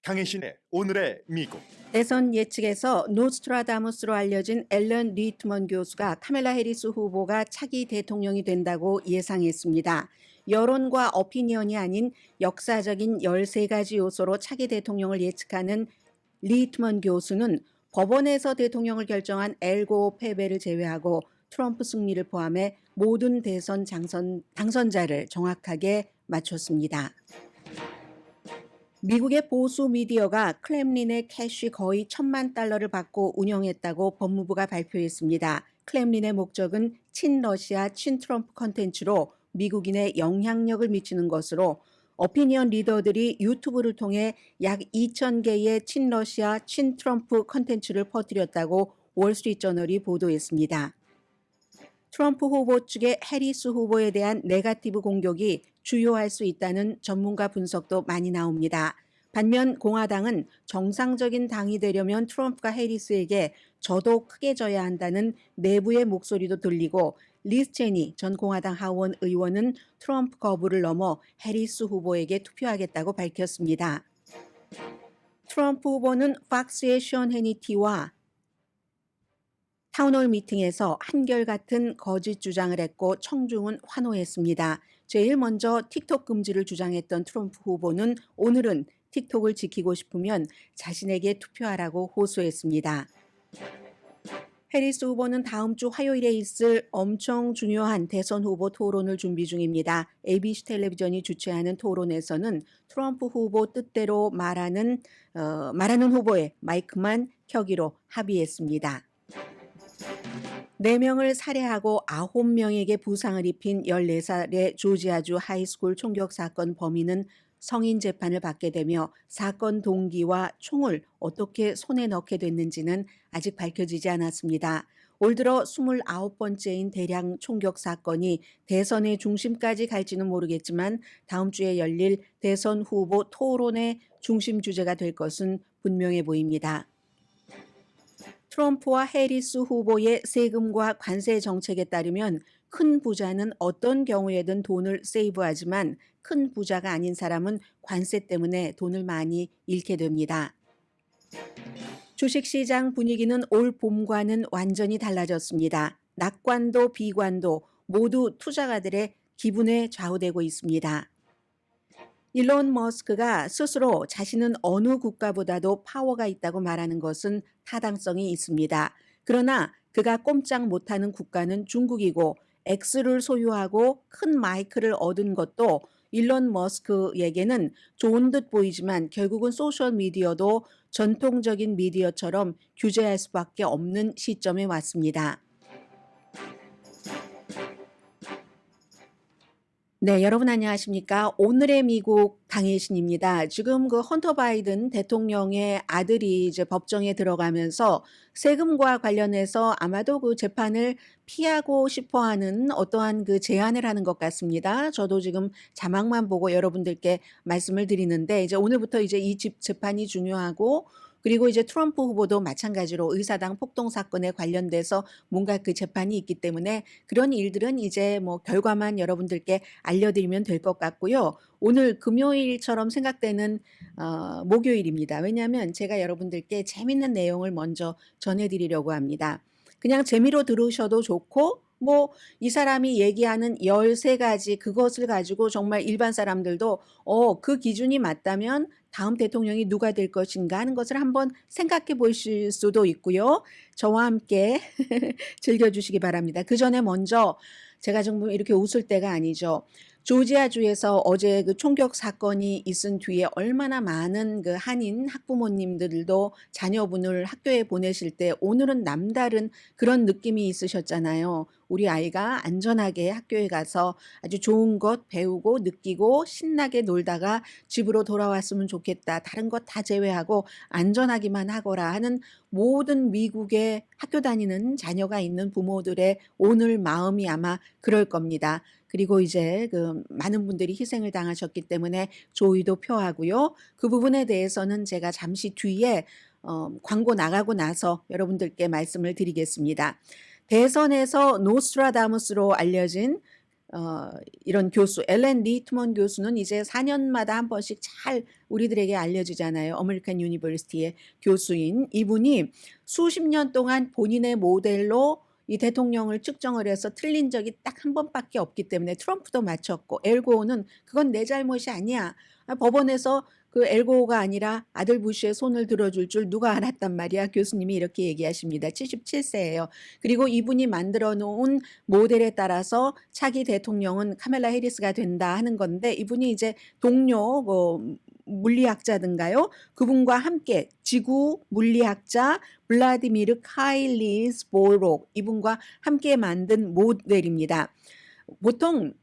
강혜신의 오늘의 미국. 대선 예측에서 노스트라다무스로 알려진 앨런 리트먼 교수가 카멜라 해리스 후보가 차기 대통령이 된다고 예상했습니다. 여론과 오피니언이 아닌 역사적인 13가지 요소로 차기 대통령을 예측하는 리트먼 교수는 법원에서 대통령을 결정한 엘고 패배를 제외하고 트럼프 승리를 포함해 모든 대선 당선자를 정확하게 맞췄습니다. 미국의 보수 미디어가 클렘린의 캐시 거의 $10,000,000를 받고 운영했다고 법무부가 발표했습니다. 클렘린의 목적은 친러시아, 친트럼프 컨텐츠로 미국인의 영향력을 미치는 것으로 오피니언 리더들이 유튜브를 통해 약 2,000개의 친러시아, 친트럼프 컨텐츠를 퍼뜨렸다고 월스트리트저널이 보도했습니다. 트럼프 후보 측의 해리스 후보에 대한 네거티브 공격이 주요할 수 있다는 전문가 분석도 많이 나옵니다. 반면 공화당은 정상적인 당이 되려면 트럼프가 해리스에게 저도 크게 져야 한다는 내부의 목소리도 들리고 리스 체니 전 공화당 하원 의원은 트럼프 거부를 넘어 해리스 후보에게 투표하겠다고 밝혔습니다. 트럼프 후보는 팍스의 션 해니티와 타운홀 미팅에서 한결같은 거짓 주장을 했고 청중은 환호했습니다. 제일 먼저 틱톡 금지를 주장했던 트럼프 후보는 오늘은 틱톡을 지키고 싶으면 자신에게 투표하라고 호소했습니다. 해리스 후보는 다음 주 화요일에 있을 엄청 중요한 대선 후보 토론을 준비 중입니다. ABC 텔레비전이 주최하는 토론에서는 트럼프 후보 뜻대로 말하는 후보의 마이크만 켜기로 합의했습니다. 4명을 살해하고 9명에게 부상을 입힌 14살의 조지아주 하이스쿨 총격 사건 범인은 성인 재판을 받게 되며 사건 동기와 총을 어떻게 손에 넣게 됐는지는 아직 밝혀지지 않았습니다. 올 들어 29번째인 대량 총격 사건이 대선의 중심까지 갈지는 모르겠지만 다음 주에 열릴 대선 후보 토론의 중심 주제가 될 것은 분명해 보입니다. 트럼프와 해리스 후보의 세금과 관세 정책에 따르면 큰 부자는 어떤 경우에든 돈을 세이브하지만 큰 부자가 아닌 사람은 관세 때문에 돈을 많이 잃게 됩니다. 주식시장 분위기는 올 봄과는 완전히 달라졌습니다. 낙관도 비관도 모두 투자가들의 기분에 좌우되고 있습니다. 일론 머스크가 스스로 자신은 어느 국가보다도 파워가 있다고 말하는 것은 타당성이 있습니다. 그러나 그가 꼼짝 못하는 국가는 중국이고 X를 소유하고 큰 마이크를 얻은 것도 일론 머스크에게는 좋은 듯 보이지만 결국은 소셜미디어도 전통적인 미디어처럼 규제할 수밖에 없는 시점에 왔습니다. 네, 여러분 안녕하십니까? 오늘의 미국 강혜신입니다. 지금 그 헌터 바이든 대통령의 아들이 이제 법정에 들어가면서 세금과 관련해서 아마도 그 재판을 피하고 싶어 하는 어떠한 그 제안을 하는 것 같습니다. 저도 지금 자막만 보고 여러분들께 말씀을 드리는데 이제 오늘부터 이제 이 재판이 중요하고 그리고 이제 트럼프 후보도 마찬가지로 의사당 폭동 사건에 관련돼서 뭔가 그 재판이 있기 때문에 그런 일들은 이제 뭐 결과만 여러분들께 알려드리면 될 것 같고요. 오늘 금요일처럼 생각되는 목요일입니다. 왜냐하면 제가 여러분들께 재밌는 내용을 먼저 전해드리려고 합니다. 그냥 재미로 들으셔도 좋고 뭐 이 사람이 얘기하는 13가지 그것을 가지고 정말 일반 사람들도 그 기준이 맞다면 다음 대통령이 누가 될 것인가 하는 것을 한번 생각해 보실 수도 있고요. 저와 함께 즐겨주시기 바랍니다. 그 전에 먼저 제가 정말 이렇게 웃을 때가 아니죠. 조지아주에서 어제 그 총격 사건이 있은 뒤에 얼마나 많은 그 한인 학부모님들도 자녀분을 학교에 보내실 때 오늘은 남다른 그런 느낌이 있으셨잖아요. 우리 아이가 안전하게 학교에 가서 아주 좋은 것 배우고 느끼고 신나게 놀다가 집으로 돌아왔으면 좋겠다. 다른 것 다 제외하고 안전하기만 하거라 하는 모든 미국의 학교 다니는 자녀가 있는 부모들의 오늘 마음이 아마 그럴 겁니다. 그리고 이제 그 많은 분들이 희생을 당하셨기 때문에 조의도 표하고요. 그 부분에 대해서는 제가 잠시 뒤에 광고 나가고 나서 여러분들께 말씀을 드리겠습니다. 대선에서 노스트라다무스로 알려진 이런 교수 엘렌 리트먼 교수는 이제 4년마다 한 번씩 잘 우리들에게 알려지잖아요. 어메리칸 유니버시티의 교수인 이분이 수십 년 동안 본인의 모델로 이 대통령을 측정을 해서 틀린 적이 딱 한 번밖에 없기 때문에 트럼프도 맞췄고 엘고어는 그건 내 잘못이 아니야. 법원에서 그 엘고어가 아니라 아들 부시의 손을 들어줄 줄 누가 알았단 말이야. 교수님이 이렇게 얘기하십니다. 77세예요. 그리고 이분이 만들어 놓은 모델에 따라서 차기 대통령은 카멜라 해리스가 된다 하는 건데 이분이 이제 동료 물리학자든가요? 그분과 함께 지구 물리학자 블라디미르 카일리스 보록 이분과 함께 만든 모델입니다. 보통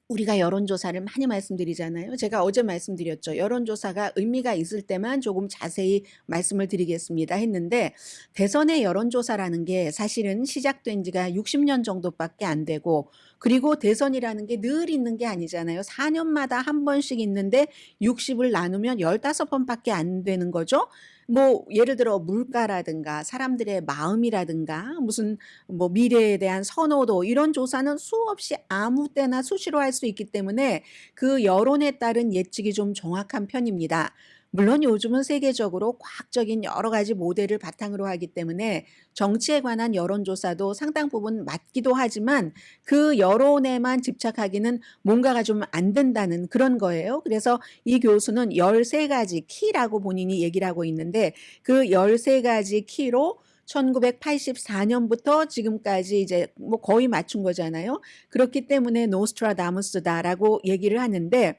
우리가 여론조사를 많이 말씀드리잖아요. 제가 어제 말씀드렸죠. 여론조사가 의미가 있을 때만 조금 자세히 말씀을 드리겠습니다 했는데 대선의 여론조사라는 게 사실은 시작된 지가 60년 정도밖에 안 되고 그리고 대선이라는 게 늘 있는 게 아니잖아요. 4년마다 한 번씩 있는데 60을 나누면 15번밖에 안 되는 거죠. 뭐 예를 들어 물가라든가 사람들의 마음이라든가 무슨 뭐 미래에 대한 선호도 이런 조사는 수없이 아무 때나 수시로 할 수 있기 때문에 그 여론에 따른 예측이 좀 정확한 편입니다. 물론 요즘은 세계적으로 과학적인 여러 가지 모델을 바탕으로 하기 때문에 정치에 관한 여론조사도 상당 부분 맞기도 하지만 그 여론에만 집착하기는 뭔가가 좀 안 된다는 그런 거예요. 그래서 이 교수는 13가지 키라고 본인이 얘기를 하고 있는데 그 13가지 키로 1984년부터 지금까지 이제 뭐 거의 맞춘 거잖아요. 그렇기 때문에 노스트라다무스다라고 얘기를 하는데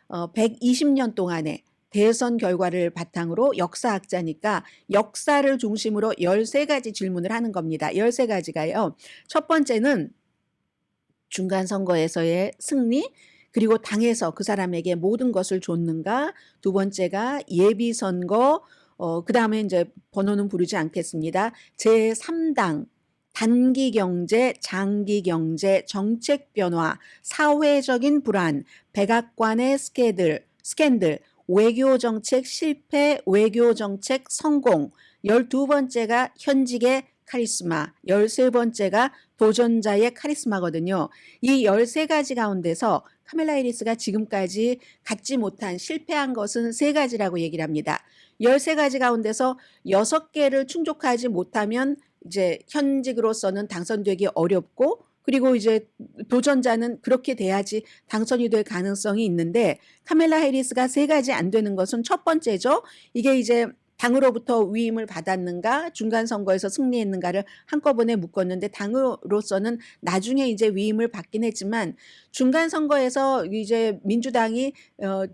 120년 동안에 대선 결과를 바탕으로 역사학자니까 역사를 중심으로 13가지 질문을 하는 겁니다. 13가지가요. 첫 번째는 중간 선거에서의 승리, 그리고 당에서 그 사람에게 모든 것을 줬는가? 두 번째가 예비 선거, 그다음에 이제 번호는 부르지 않겠습니다. 제3당 단기 경제, 장기 경제, 정책 변화, 사회적인 불안, 백악관의 스캔들, 외교 정책 실패, 외교 정책 성공, 12번째가 현직의 카리스마, 13번째가 도전자의 카리스마거든요. 이 13가지 가운데서 카멜라 해리스가 지금까지 갖지 못한 실패한 것은 3가지라고 얘기를 합니다. 13가지 가운데서 6개를 충족하지 못하면 이제 현직으로서는 당선되기 어렵고 그리고 이제 도전자는 그렇게 돼야지 당선이 될 가능성이 있는데 카멜라 해리스가 3가지 안 되는 것은 첫 번째죠. 이게 이제 당으로부터 위임을 받았는가 중간 선거에서 승리했는가를 한꺼번에 묶었는데 당으로서는 나중에 이제 위임을 받긴 했지만 중간 선거에서 이제 민주당이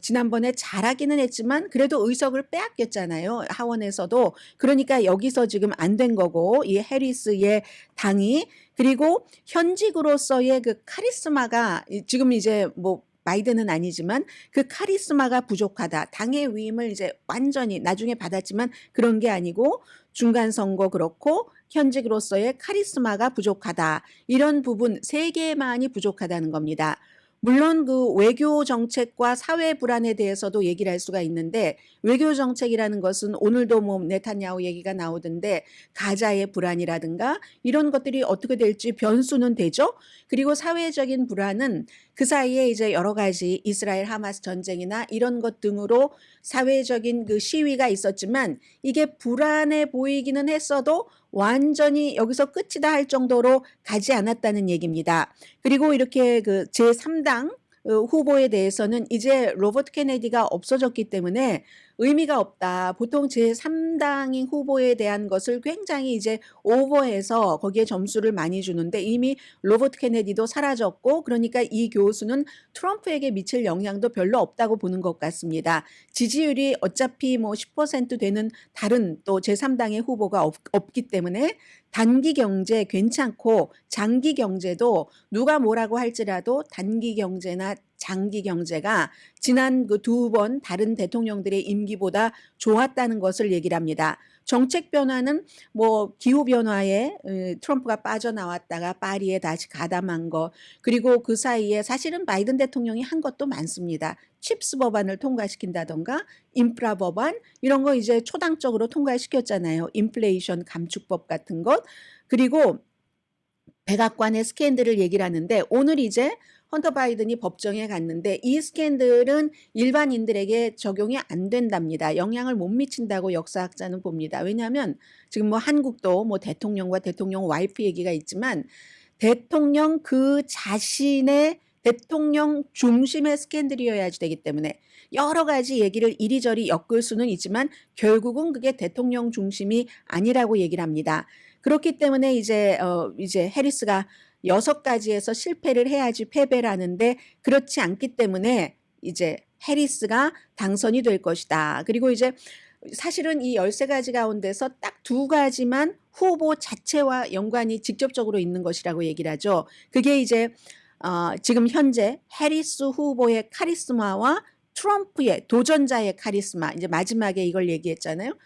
지난번에 잘하기는 했지만 그래도 의석을 빼앗겼잖아요. 하원에서도. 그러니까 여기서 지금 안 된 거고 이 해리스의 당이 그리고 현직으로서의 그 카리스마가 지금 이제 뭐 바이든은 아니지만 그 카리스마가 부족하다. 당의 위임을 이제 완전히 나중에 받았지만 그런 게 아니고 중간 선거 그렇고 현직으로서의 카리스마가 부족하다. 이런 부분 3개만이 부족하다는 겁니다. 물론 그 외교 정책과 사회 불안에 대해서도 얘기를 할 수가 있는데 외교 정책이라는 것은 오늘도 뭐 네타냐후 얘기가 나오던데 가자의 불안이라든가 이런 것들이 어떻게 될지 변수는 되죠. 그리고 사회적인 불안은 그 사이에 이제 여러 가지 이스라엘 하마스 전쟁이나 이런 것 등으로 사회적인 그 시위가 있었지만 이게 불안해 보이기는 했어도 완전히 여기서 끝이다 할 정도로 가지 않았다는 얘기입니다. 그리고 이렇게 그 제3당 후보에 대해서는 이제 로버트 케네디가 없어졌기 때문에 의미가 없다. 보통 제3당인 후보에 대한 것을 굉장히 이제 오버해서 거기에 점수를 많이 주는데 이미 로버트 케네디도 사라졌고 그러니까 이 교수는 트럼프에게 미칠 영향도 별로 없다고 보는 것 같습니다. 지지율이 어차피 뭐 10% 되는 다른 또 제3당의 후보가 없기 때문에 단기 경제 괜찮고 장기 경제도 누가 뭐라고 할지라도 단기 경제나 장기 경제가 지난 그 2번 다른 대통령들의 임기보다 좋았다는 것을 얘기를 합니다. 정책 변화는 뭐 기후 변화에 트럼프가 빠져나왔다가 파리에 다시 가담한 거 그리고 그 사이에 사실은 바이든 대통령이 한 것도 많습니다. 칩스 법안을 통과시킨다던가 인프라 법안 이런 거 이제 초당적으로 통과시켰잖아요. 인플레이션 감축법 같은 것. 그리고 백악관의 스캔들을 얘기를 하는데 오늘 이제 헌터 바이든이 법정에 갔는데 이 스캔들은 일반인들에게 적용이 안 된답니다. 영향을 못 미친다고 역사학자는 봅니다. 왜냐하면 지금 뭐 한국도 뭐 대통령과 대통령 와이프 얘기가 있지만 대통령 그 자신의 대통령 중심의 스캔들이어야지 되기 때문에 여러 가지 얘기를 이리저리 엮을 수는 있지만 결국은 그게 대통령 중심이 아니라고 얘기를 합니다. 그렇기 때문에 이제 해리스가 6가지에서 실패를 해야지 패배를 하는데 그렇지 않기 때문에 이제 해리스가 당선이 될 것이다. 그리고 이제 사실은 이 13가지 가운데서 딱 2가지만 후보 자체와 연관이 직접적으로 있는 것이라고 얘기를 하죠. 그게 이제 지금 현재 해리스 후보의 카리스마와 트럼프의 도전자의 카리스마, 이제 마지막에 이걸 얘기했잖아요.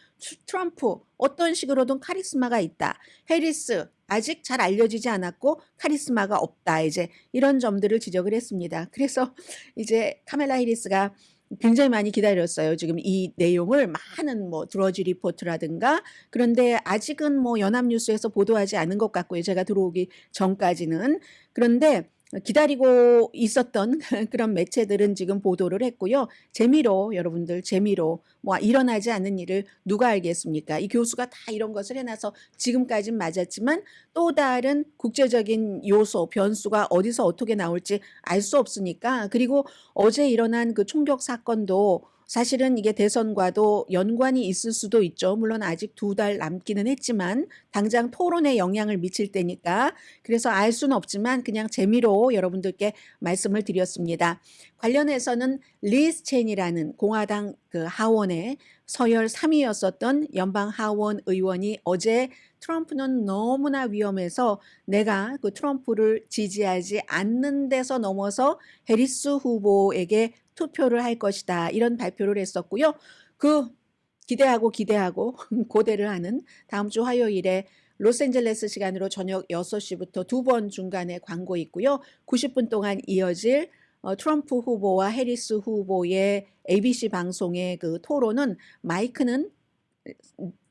트럼프 어떤 식으로든 카리스마가 있다. 해리스 아직 잘 알려지지 않았고 카리스마가 없다. 이제 이런 점들을 지적을 했습니다. 그래서 이제 카멜라 해리스가 굉장히 많이 기다렸어요. 지금 이 내용을 많은 뭐 드러지 리포트라든가 그런데 아직은 뭐 연합뉴스에서 보도하지 않은 것 같고요. 제가 들어오기 전까지는. 그런데 기다리고 있었던 그런 매체들은 지금 보도를 했고요. 재미로 여러분들 재미로 뭐 일어나지 않는 일을 누가 알겠습니까? 이 교수가 다 이런 것을 해놔서 지금까진 맞았지만 또 다른 국제적인 요소, 변수가 어디서 어떻게 나올지 알 수 없으니까 그리고 어제 일어난 그 총격 사건도 사실은 이게 대선과도 연관이 있을 수도 있죠. 물론 아직 2달 남기는 했지만 당장 토론에 영향을 미칠 때니까 그래서 알 수는 없지만 그냥 재미로 여러분들께 말씀을 드렸습니다. 관련해서는 리즈 첸이라는 공화당 그 하원의 서열 3위였었던 연방 하원 의원이 어제 트럼프는 너무나 위험해서 내가 그 트럼프를 지지하지 않는 데서 넘어서 해리스 후보에게 투표를 할 것이다. 이런 발표를 했었고요. 그 기대하고 고대를 하는 다음 주 화요일에 로스앤젤레스 시간으로 저녁 6시부터 2번 중간에 광고 있고요. 90분 동안 이어질 트럼프 후보와 해리스 후보의 ABC 방송의 그 토론은 마이크는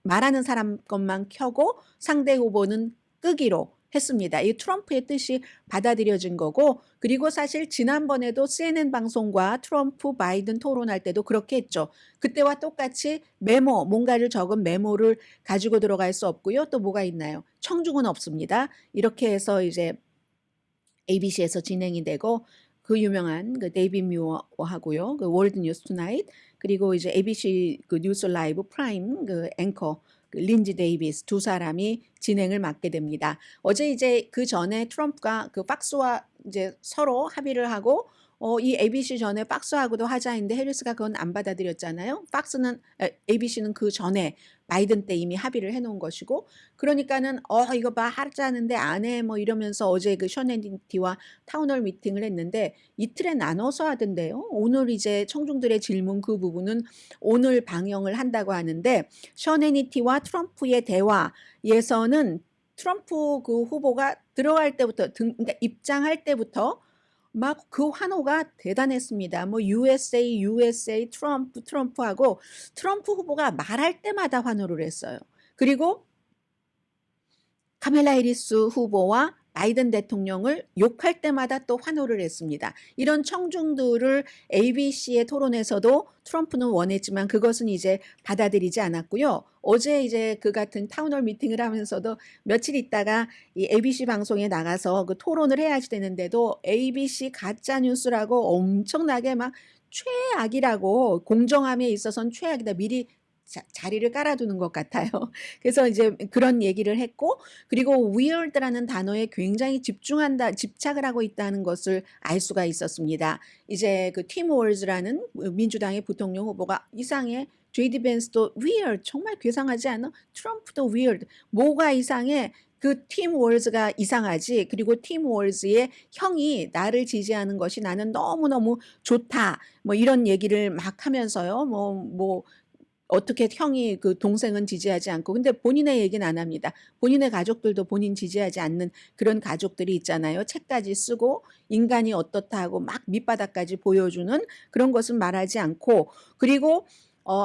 말하는 사람 것만 켜고 상대 후보는 끄기로 했습니다. 이 트럼프의 뜻이 받아들여진 거고 그리고 사실 지난번에도 CNN 방송과 트럼프 바이든 토론할 때도 그렇게 했죠. 그때와 똑같이 메모, 뭔가를 적은 메모를 가지고 들어갈 수 없고요. 또 뭐가 있나요? 청중은 없습니다. 이렇게 해서 이제 ABC에서 진행이 되고 그 유명한 그 데이빗 뮤어하고요. 그 월드 뉴스 투나잇 그리고 이제 ABC 그 뉴스 라이브 프라임 그 앵커 그 린지 데이비스 2사람이 진행을 맡게 됩니다. 어제 이제 그 전에 트럼프가 그 박스와 이제 서로 합의를 하고 이 ABC 전에 박스하고도 하자 했는데 해리스가 그건 안 받아들였잖아요. ABC는 그 전에 바이든 때 이미 합의를 해놓은 것이고 그러니까는 이거 봐 하자는데 안 해 뭐 이러면서 어제 그 션 해니티와 타운홀 미팅을 했는데 이틀에 나눠서 하던데요. 오늘 이제 청중들의 질문 그 부분은 오늘 방영을 한다고 하는데 션 해니티와 트럼프의 대화에서는 트럼프 그 후보가 들어갈 때부터 그러니까 입장할 때부터 막 그 환호가 대단했습니다. 뭐 USA 트럼프하고 트럼프 후보가 말할 때마다 환호를 했어요. 그리고 카멜라 해리스 후보와 바이든 대통령을 욕할 때마다 또 환호를 했습니다. 이런 청중들을 ABC의 토론에서도 트럼프는 원했지만 그것은 이제 받아들이지 않았고요. 어제 이제 그 같은 타운홀 미팅을 하면서도 며칠 있다가 이 ABC 방송에 나가서 그 토론을 해야지 되는데도 ABC 가짜 뉴스라고 엄청나게 막 최악이라고 공정함에 있어서는 최악이다. 미리 자리를 깔아두는 것 같아요. 그래서 이제 그런 얘기를 했고 그리고 weird라는 단어에 굉장히 집착을 하고 있다는 것을 알 수가 있었습니다. 이제 그 팀 월즈라는 민주당의 부통령 후보가 이상해. JD 벤스도 weird 정말 괴상하지 않아? 트럼프도 weird 뭐가 이상해? 그 팀 월즈가 이상하지. 그리고 팀 월즈의 형이 나를 지지하는 것이 나는 너무너무 좋다. 뭐 이런 얘기를 막 하면서요. 뭐 어떻게 형이 그 동생은 지지하지 않고 근데 본인의 얘기는 안 합니다. 본인의 가족들도 본인 지지하지 않는 그런 가족들이 있잖아요. 책까지 쓰고 인간이 어떻다 하고 막 밑바닥까지 보여주는 그런 것은 말하지 않고 그리고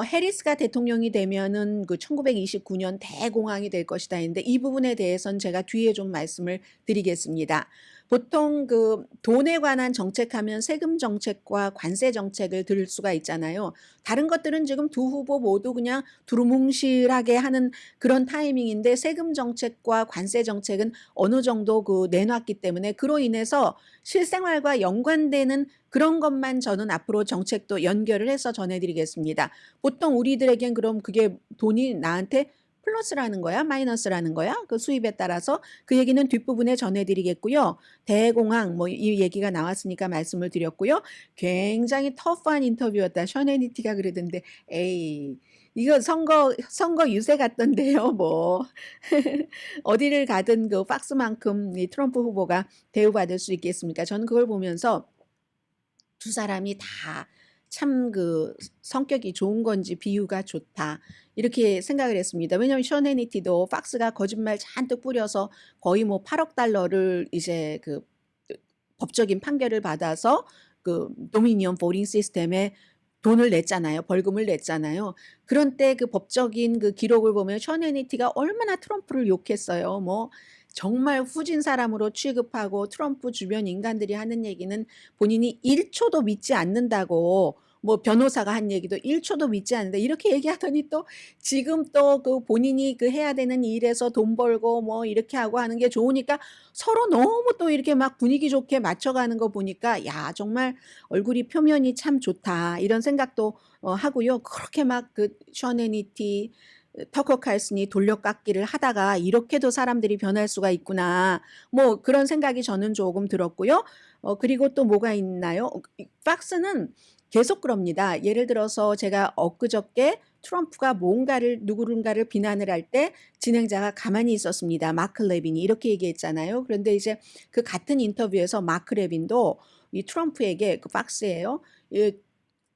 해리스가 대통령이 되면은 그 1929년 대공황이 될 것이다 했는데 이 부분에 대해서는 제가 뒤에 좀 말씀을 드리겠습니다. 보통 그 돈에 관한 정책하면 세금 정책과 관세 정책을 들을 수가 있잖아요. 다른 것들은 지금 두 후보 모두 그냥 두루뭉실하게 하는 그런 타이밍인데 세금 정책과 관세 정책은 어느 정도 그 내놨기 때문에 그로 인해서 실생활과 연관되는 그런 것만 저는 앞으로 정책도 연결을 해서 전해드리겠습니다. 보통 우리들에겐 그럼 그게 돈이 나한테 플러스라는 거야? 마이너스라는 거야? 그 수입에 따라서 그 얘기는 뒷부분에 전해드리겠고요. 대공황 뭐 이 얘기가 나왔으니까 말씀을 드렸고요. 굉장히 터프한 인터뷰였다. 션 해니티가 그러던데 에이 이거 선거 유세 같던데요. 뭐 어디를 가든 그 팍스만큼 이 트럼프 후보가 대우받을 수 있겠습니까? 저는 그걸 보면서 두 사람이 다 참 그 성격이 좋은 건지 비유가 좋다. 이렇게 생각을 했습니다. 왜냐하면 션 해니티도 팍스가 거짓말 잔뜩 뿌려서 거의 뭐 8억 달러를 이제 그 법적인 판결을 받아서 그 도미니언 보링 시스템에 돈을 냈잖아요. 벌금을 냈잖아요. 그런 때 그 법적인 그 기록을 보면 션 해니티가 얼마나 트럼프를 욕했어요. 뭐 정말 후진 사람으로 취급하고 트럼프 주변 인간들이 하는 얘기는 본인이 1초도 믿지 않는다고 뭐 변호사가 한 얘기도 1초도 믿지 않는다. 이렇게 얘기하더니 또 지금 또 그 본인이 그 해야 되는 일에서 돈 벌고 뭐 이렇게 하고 하는 게 좋으니까 서로 너무 또 이렇게 막 분위기 좋게 맞춰가는 거 보니까 야, 정말 얼굴이 표면이 참 좋다. 이런 생각도 하고요. 그렇게 막 그 션 해니티 터커 칼슨이 돌려깎기를 하다가 이렇게도 사람들이 변할 수가 있구나. 뭐 그런 생각이 저는 조금 들었고요. 그리고 또 뭐가 있나요? 팍스는 계속 그럽니다. 예를 들어서 제가 엊그저께 트럼프가 뭔가를 누구른가를 비난을 할 때 진행자가 가만히 있었습니다. 마크 레빈이 이렇게 얘기했잖아요. 그런데 이제 그 같은 인터뷰에서 마크 레빈도 이 트럼프에게 그 팍스예요.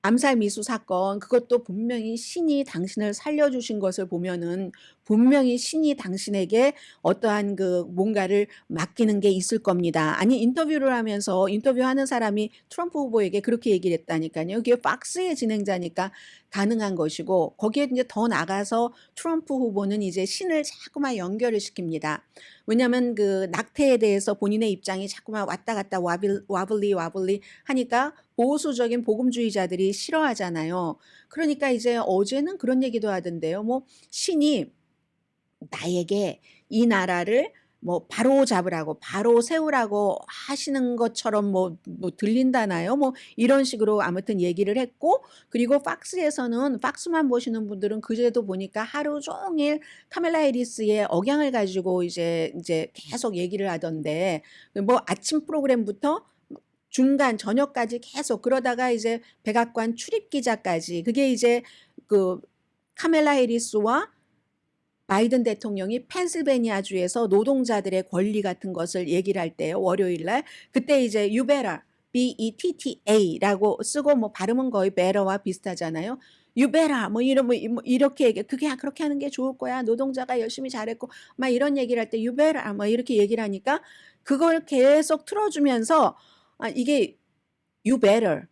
암살 미수 사건 그것도 분명히 신이 당신을 살려주신 것을 보면은 분명히 신이 당신에게 어떠한 그 뭔가를 맡기는 게 있을 겁니다. 아니 인터뷰를 하면서 인터뷰하는 사람이 트럼프 후보에게 그렇게 얘기를 했다니까요. 그게 팍스의 진행자니까 가능한 것이고 거기에 이제 더 나가서 트럼프 후보는 이제 신을 자꾸만 연결을 시킵니다. 왜냐하면 그 낙태에 대해서 본인의 입장이 자꾸만 왔다 갔다 와블리 하니까 보수적인 복음주의자들이 싫어하잖아요. 그러니까 이제 어제는 그런 얘기도 하던데요. 뭐 신이 나에게 이 나라를 뭐 바로 잡으라고 바로 세우라고 하시는 것처럼 뭐 들린다나요? 뭐 이런 식으로 아무튼 얘기를 했고 그리고 팍스에서는 팍스만 보시는 분들은 그제도 보니까 하루 종일 카멜라 해리스의 억양을 가지고 이제 계속 얘기를 하던데 뭐 아침 프로그램부터 중간 저녁까지 계속 그러다가 이제 백악관 출입 기자까지 그게 이제 그 카멜라 해리스와 바이든 대통령이 펜실베니아주에서 노동자들의 권리 같은 것을 얘기를 할 때요. 월요일 날 그때 이제 you better BETTA라고 쓰고 뭐 발음은 거의 better와 비슷하잖아요. you better 뭐 이렇게 얘기 그게 그렇게 하는 게 좋을 거야. 노동자가 열심히 잘했고 막 이런 얘기를 할 때 you better 뭐 이렇게 얘기를 하니까 그걸 계속 틀어주면서 이게 you better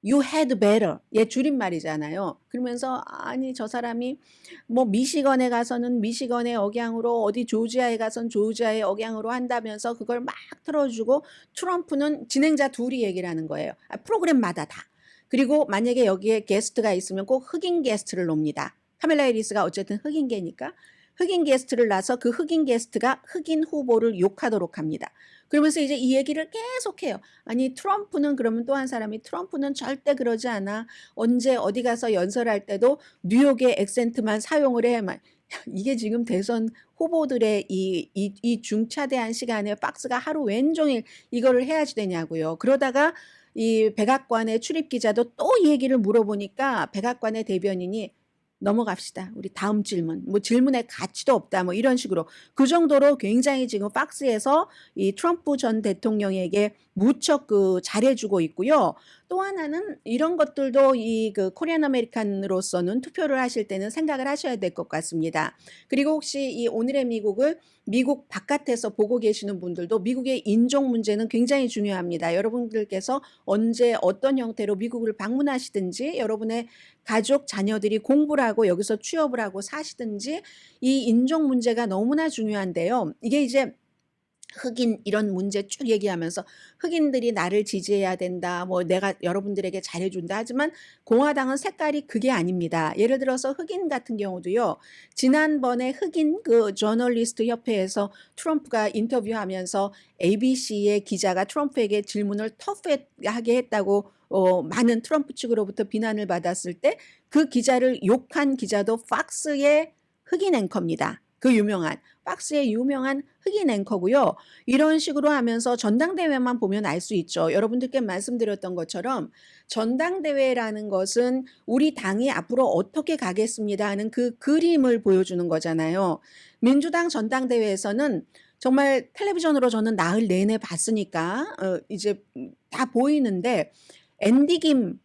You had better. 얘 줄임말이잖아요. 그러면서 아니 저 사람이 뭐 미시건에 가서는 미시건의 억양으로 어디 조지아에 가선 조지아의 억양으로 한다면서 그걸 막 틀어주고 트럼프는 진행자 둘이 얘기를 하는 거예요. 프로그램마다 다. 그리고 만약에 여기에 게스트가 있으면 꼭 흑인 게스트를 놉니다. 카멜라 해리스가 어쨌든 흑인계니까 흑인 게스트를 놔서 그 흑인 게스트가 흑인 후보를 욕하도록 합니다. 그러면서 이제 이 얘기를 계속해요. 아니 트럼프는 그러면 또 한 사람이 트럼프는 절대 그러지 않아. 언제 어디 가서 연설할 때도 뉴욕의 액센트만 사용을 해. 막 이게 지금 대선 후보들의 이 중차대한 시간에 팍스가 하루 왼종일 이거를 해야지 되냐고요. 그러다가 이 백악관의 출입 기자도 또 이 얘기를 물어보니까 백악관의 대변인이 넘어갑시다. 우리 다음 질문. 뭐 질문의 가치도 없다. 뭐 이런 식으로 그 정도로 굉장히 지금 팍스에서 이 트럼프 전 대통령에게 무척 그 잘해주고 있고요. 또 하나는 이런 것들도 이 그 코리안 아메리칸으로서는 투표를 하실 때는 생각을 하셔야 될 것 같습니다. 그리고 혹시 이 오늘의 미국을 미국 바깥에서 보고 계시는 분들도 미국의 인종 문제는 굉장히 중요합니다. 여러분들께서 언제 어떤 형태로 미국을 방문하시든지 여러분의 가족, 자녀들이 공부를 하고 여기서 취업을 하고 사시든지 이 인종 문제가 너무나 중요한데요. 이게 이제 흑인 이런 문제 쭉 얘기하면서 흑인들이 나를 지지해야 된다. 뭐 내가 여러분들에게 잘해준다. 하지만 공화당은 색깔이 그게 아닙니다. 예를 들어서 흑인 같은 경우도요. 지난번에 흑인 그 저널리스트 협회에서 트럼프가 인터뷰하면서 ABC의 기자가 트럼프에게 질문을 터프하게 했다고 많은 트럼프 측으로부터 비난을 받았을 때 그 기자를 욕한 기자도 팍스의 흑인 앵커입니다. 그 유명한 박스의 유명한 흑인 앵커고요. 이런 식으로 하면서 전당대회만 보면 알 수 있죠. 여러분들께 말씀드렸던 것처럼 전당대회라는 것은 우리 당이 앞으로 어떻게 가겠습니다 하는 그 그림을 보여주는 거잖아요. 민주당 전당대회에서는 정말 텔레비전으로 저는 나흘 내내 봤으니까 이제 다 보이는데 앤디 김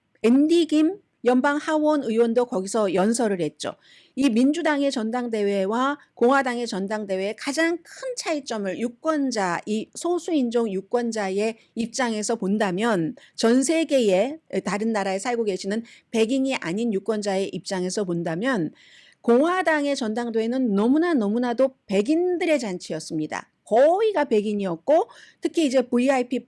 연방 하원 의원도 거기서 연설을 했죠. 이 민주당의 전당대회와 공화당의 전당대회의 가장 큰 차이점을 유권자, 이 소수인종 유권자의 입장에서 본다면 전 세계의 다른 나라에 살고 계시는 백인이 아닌 유권자의 입장에서 본다면 공화당의 전당대회는 너무나도 백인들의 잔치였습니다. 거의가 백인이었고 특히 이제 VIP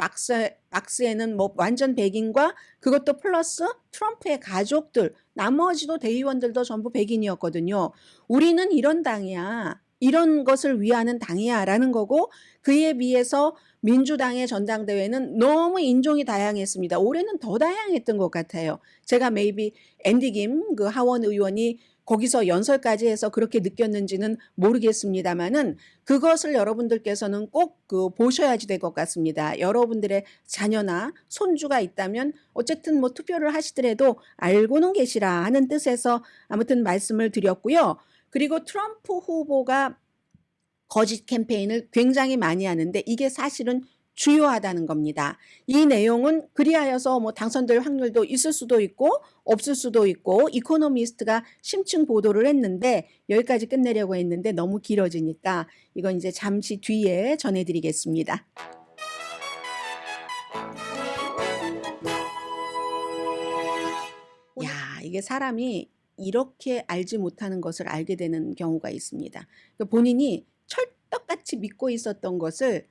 박스에는 뭐 완전 백인과 그것도 플러스 트럼프의 가족들, 나머지도 대의원들도 전부 백인이었거든요. 우리는 이런 당이야. 이런 것을 위하는 당이야 라는 거고 그에 비해서 민주당의 전당대회는 너무 인종이 다양했습니다. 올해는 더 다양했던 것 같아요. 제가 maybe 앤디 김 그 하원 의원이 거기서 연설까지 해서 그렇게 느꼈는지는 모르겠습니다만은 그것을 여러분들께서는 꼭 보셔야지 될 것 같습니다. 여러분들의 자녀나 손주가 있다면 어쨌든 뭐 투표를 하시더라도 알고는 계시라 하는 뜻에서 아무튼 말씀을 드렸고요. 그리고 트럼프 후보가 거짓 캠페인을 굉장히 많이 하는데 이게 사실은 주요하다는 겁니다. 이 내용은 그리하여서 뭐 당선될 확률도 있을 수도 있고 없을 수도 있고 이코노미스트가 심층 보도를 했는데 여기까지 끝내려고 했는데 너무 길어지니까 이건 이제 잠시 뒤에 전해드리겠습니다. 야, 이게 사람이 이렇게 알지 못하는 것을 알게 되는 경우가 있습니다. 본인이 철떡같이 믿고 있었던 것을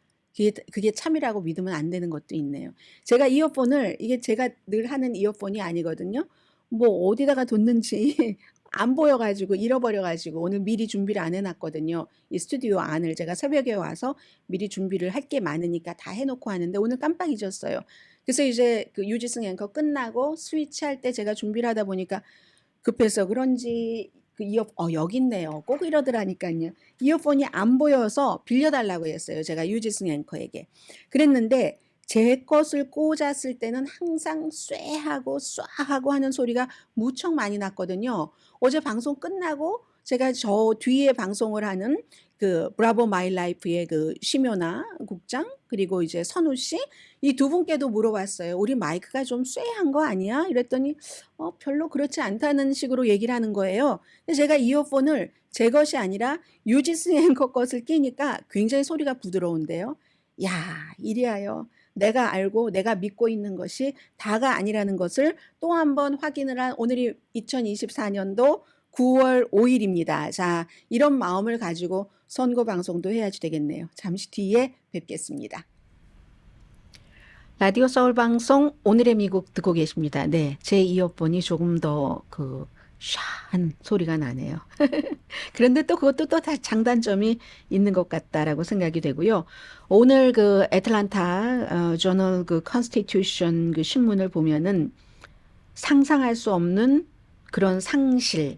그게 참이라고 믿으면 안 되는 것도 있네요. 제가 이어폰을 이게 제가 늘 하는 이어폰이 아니거든요. 뭐 어디다가 뒀는지 안 보여가지고 잃어버려가지고 오늘 미리 준비를 안 해놨거든요. 이 스튜디오 안을 제가 새벽에 와서 미리 준비를 할 게 많으니까 다 해놓고 하는데 오늘 깜빡 잊었어요. 그래서 이제 그 유지승 앵커 끝나고 스위치 할 때 제가 준비를 하다 보니까 급해서 그런지 그 여기 있네요. 꼭 이러더라니까요. 이어폰이 안 보여서 빌려달라고 했어요. 제가 유지승 앵커에게. 그랬는데 제 것을 꽂았을 때는 항상 쇠하고 쏴하고 하는 소리가 무척 많이 났거든요. 어제 방송 끝나고 제가 저 뒤에 방송을 하는 그 브라보 마이 라이프의 그 심효나 국장 그리고 이제 선우 씨 이 두 분께도 물어봤어요. 우리 마이크가 좀 쇠한 거 아니야? 이랬더니 별로 그렇지 않다는 식으로 얘기를 하는 거예요. 근데 제가 이어폰을 제 것이 아니라 유지승 앵커 것을 끼니까 굉장히 소리가 부드러운데요. 야, 이리하여 내가 알고 내가 믿고 있는 것이 다가 아니라는 것을 또 한 번 확인을 한 오늘이 2024년도 9월 5일입니다. 자, 이런 마음을 가지고 선거 방송도 해야지 되겠네요. 잠시 뒤에 뵙겠습니다. 라디오 서울 방송 오늘의 미국 듣고 계십니다. 네, 제 이어폰이 조금 더 샤한 소리가 나네요. 그런데 또 그것도 또 다 장단점이 있는 것 같다라고 생각이 되고요. 오늘 그 애틀란타 저널 그 컨스티튜션 그 신문을 보면은 상상할 수 없는 그런 상실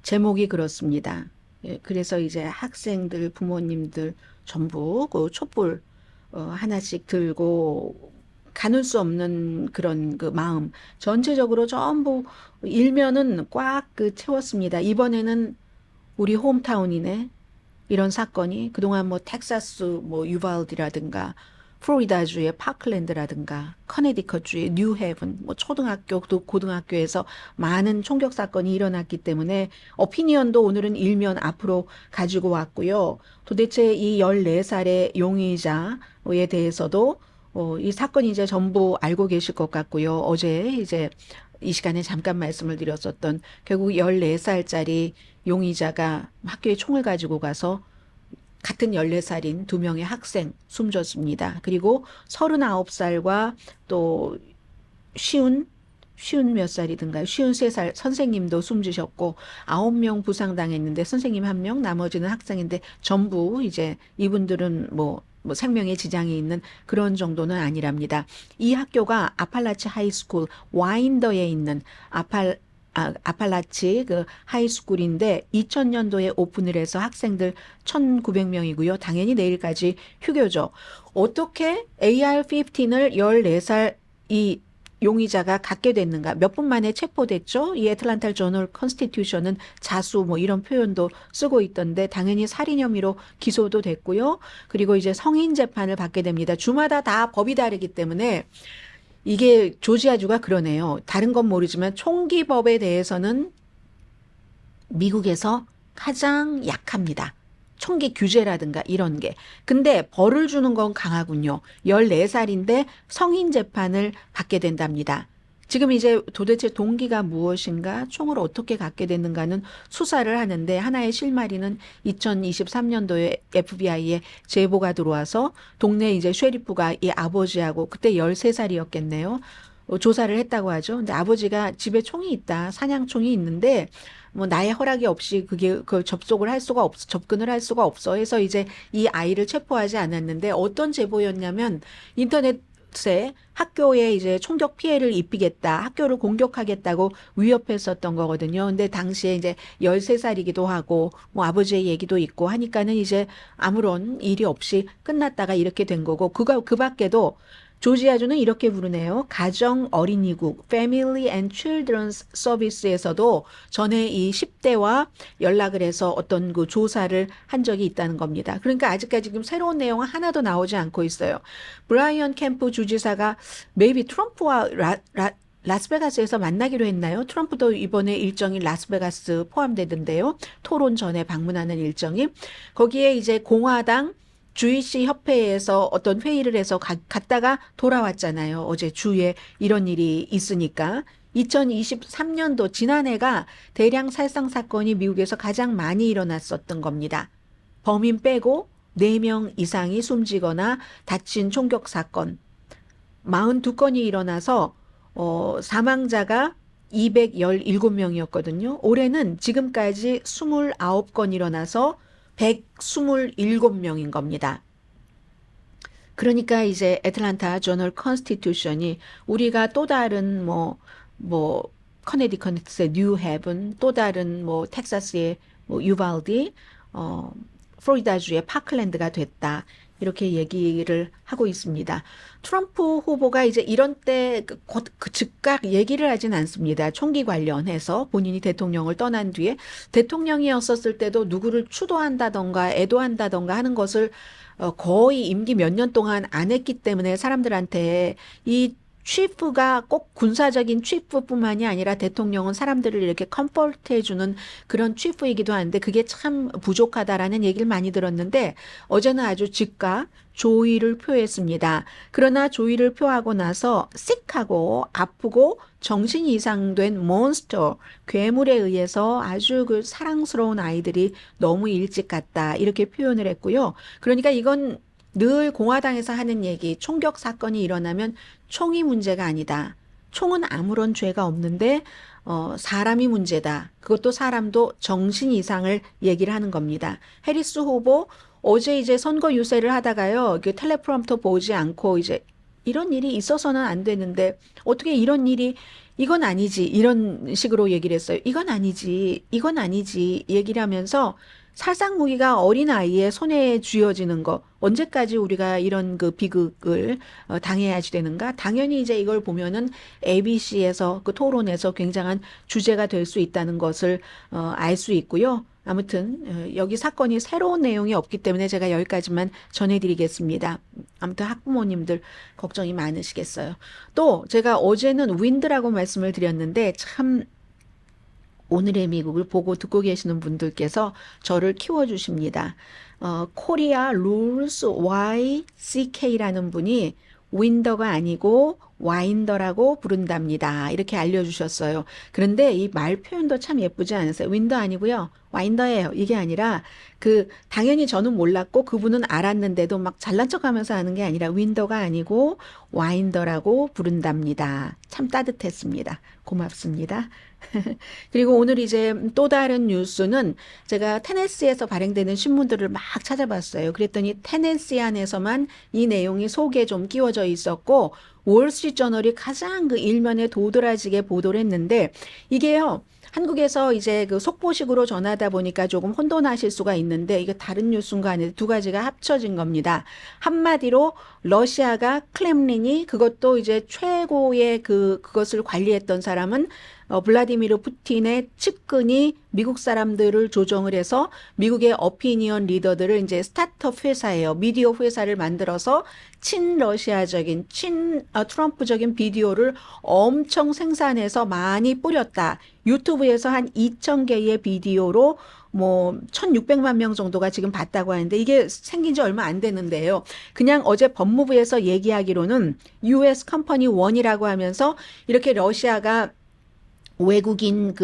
제목이 그렇습니다. 예, 그래서 이제 학생들, 부모님들 전부 그 촛불 하나씩 들고 가눌 수 없는 그런 그 마음 전체적으로 전부 일면은 꽉 채웠습니다. 이번에는 우리 홈타운이네. 이런 사건이 그동안 뭐 텍사스 뭐 유발디라든가 플로리다주의 파클랜드라든가 커네디컷주의 뉴헤븐, 뭐 초등학교 또 고등학교에서 많은 총격 사건이 일어났기 때문에 오피니언도 오늘은 일면 앞으로 가지고 왔고요. 도대체 이 14살의 용의자에 대해서도 이 사건이 이제 전부 알고 계실 것 같고요. 어제 이제 이 시간에 잠깐 말씀을 드렸었던 결국 14살짜리 용의자가 학교에 총을 가지고 가서 같은 14살인 두 명의 학생 숨졌습니다. 그리고 39살과 또 쉬운 몇 살이든가요? 53살 선생님도 숨지셨고 9명 부상당했는데 선생님 1명, 나머지는 학생인데 전부 이제 이분들은 뭐 생명에 지장이 있는 그런 정도는 아니랍니다. 이 학교가 아팔라치 하이스쿨 와인더에 있는 아팔라치 그 하이스쿨인데 2000년도에 오픈을 해서 학생들 1900명이고요. 당연히 내일까지 휴교죠. 어떻게 AR-15을 14살 이 용의자가 갖게 됐는가? 몇 분 만에 체포됐죠? 이 애틀란타 저널 컨스티튜션은 자수 뭐 이런 표현도 쓰고 있던데 당연히 살인 혐의로 기소도 됐고요. 그리고 이제 성인 재판을 받게 됩니다. 주마다 다 법이 다르기 때문에 이게 조지아주가 그러네요. 다른 건 모르지만 총기법에 대해서는 미국에서 가장 약합니다. 총기 규제라든가 이런 게. 근데 벌을 주는 건 강하군요. 14살인데 성인 재판을 받게 된답니다. 지금 이제 도대체 동기가 무엇인가, 총을 어떻게 갖게 됐는가는 수사를 하는데 하나의 실마리는 2023년도에 FBI에 제보가 들어와서 동네 이제 쉐리프가 이 아버지하고 그때 13살이었겠네요. 조사를 했다고 하죠. 근데 아버지가 집에 총이 있다. 사냥총이 있는데 뭐 나의 허락이 없이 그 접근을 할 수가 없어 해서 이제 이 아이를 체포하지 않았는데 어떤 제보였냐면 인터넷에 학교에 이제 총격 피해를 입히겠다, 학교를 공격하겠다고 위협했었던 거거든요. 근데 당시에 이제 13살이기도 하고 뭐 아버지의 얘기도 있고 하니까는 이제 아무런 일이 없이 끝났다가 이렇게 된 거고 그 밖에도 조지아주는 이렇게 부르네요. 가정 어린이국 Family and Children's Service에서도 전에 이 10대와 연락을 해서 어떤 그 조사를 한 적이 있다는 겁니다. 그러니까 아직까지 지금 새로운 내용은 하나도 나오지 않고 있어요. 브라이언 캠프 주지사가 maybe 트럼프와 라스베가스에서 만나기로 했나요? 트럼프도 이번에 일정이 라스베가스 포함되던데요. 토론 전에 방문하는 일정이. 거기에 이제 공화당 주이시 협회에서 어떤 회의를 해서 갔다가 돌아왔잖아요. 어제 주에 이런 일이 있으니까. 2023년도 지난해가 대량 살상 사건이 미국에서 가장 많이 일어났었던 겁니다. 범인 빼고 4명 이상이 숨지거나 다친 총격 사건 42건이 일어나서 사망자가 217명이었거든요. 올해는 지금까지 29건 일어나서 127명인 겁니다. 그러니까 이제 애틀란타 저널 컨스티튜션이 우리가 또 다른 커네디컷의 뉴헤븐, 또 다른 텍사스의 유발디, 플로리다주의 파클랜드가 됐다. 이렇게 얘기를 하고 있습니다. 트럼프 후보가 이제 이런 때 즉각 얘기를 하진 않습니다. 총기 관련해서 본인이 대통령을 떠난 뒤에 대통령이었었을 때도 누구를 추도한다던가 애도한다던가 하는 것을 거의 임기 몇 년 동안 안 했기 때문에 사람들한테 이 치프가 꼭 군사적인 치프뿐만이 아니라 대통령은 사람들을 이렇게 컴포트해주는 그런 치프이기도 한데 그게 참 부족하다라는 얘기를 많이 들었는데 어제는 아주 즉각 조의를 표했습니다. 그러나 조의를 표하고 나서 씩하고 아프고 정신이 이상된 몬스터, 괴물에 의해서 아주 그 사랑스러운 아이들이 너무 일찍 갔다 이렇게 표현을 했고요. 그러니까 이건 늘 공화당에서 하는 얘기, 총격 사건이 일어나면 총이 문제가 아니다. 총은 아무런 죄가 없는데 사람이 문제다. 그것도 사람도 정신 이상을 얘기를 하는 겁니다. 해리스 후보 어제 이제 선거 유세를 하다가요. 그 텔레프롬프터 보지 않고 이제 이런 일이 있어서는 안 되는데 어떻게 이런 일이 이건 아니지 이런 식으로 얘기를 했어요. 이건 아니지 얘기를 하면서 살상 무기가 어린아이의 손에 쥐어지는 거 언제까지 우리가 이런 그 비극을 당해야지 되는가? 당연히 이제 이걸 보면은 ABC에서 그 토론에서 굉장한 주제가 될 수 있다는 것을 알 수 있고요. 아무튼 여기 사건이 새로운 내용이 없기 때문에 제가 여기까지만 전해드리겠습니다. 아무튼 학부모님들 걱정이 많으시겠어요. 또 제가 어제는 윈드라고 말씀을 드렸는데 참 오늘의 미국을 보고 듣고 계시는 분들께서 저를 키워주십니다. 코리아 룰스 YCK라는 분이 윈더가 아니고 와인더라고 부른답니다. 이렇게 알려주셨어요. 그런데 이 말 표현도 참 예쁘지 않으세요? 윈더 아니고요. 와인더예요. 이게 아니라 당연히 저는 몰랐고 그분은 알았는데도 막 잘난 척하면서 하는 게 아니라 윈더가 아니고 와인더라고 부른답니다. 참 따뜻했습니다. 고맙습니다. 그리고 오늘 이제 또 다른 뉴스는 제가 테네시에서 발행되는 신문들을 막 찾아봤어요. 그랬더니 테네시 안에서만 이 내용이 속에 좀 끼워져 있었고 월스트리트저널이 가장 그 일면에 도드라지게 보도를 했는데 이게요. 한국에서 이제 그 속보식으로 전하다 보니까 조금 혼돈하실 수가 있는데 이게 다른 뉴스인가 아닌데 두 가지가 합쳐진 겁니다. 한마디로 러시아가 클렘린이 그것도 이제 최고의 그것을 관리했던 사람은 블라디미르 푸틴의 측근이 미국 사람들을 조정을 해서 미국의 어피니언 리더들을 이제 스타트업 회사예요. 미디어 회사를 만들어서 친러시아적인 트럼프적인 비디오를 엄청 생산해서 많이 뿌렸다. 유튜브에서 한 2,000개의 비디오로 뭐 1,600만 명 정도가 지금 봤다고 하는데 이게 생긴 지 얼마 안 됐는데요. 그냥 어제 법무부에서 얘기하기로는 US 컴퍼니 1이라고 하면서 이렇게 러시아가 외국인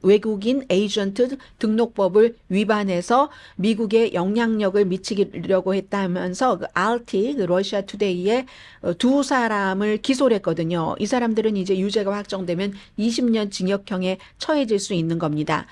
외국인 에이전트 등록법을 위반해서 미국에 영향력을 미치려고 했다면서 RT 러시아 투데이에 두 사람을 기소를 했거든요. 이 사람들은 이제 유죄가 확정되면 20년 징역형에 처해질 수 있는 겁니다.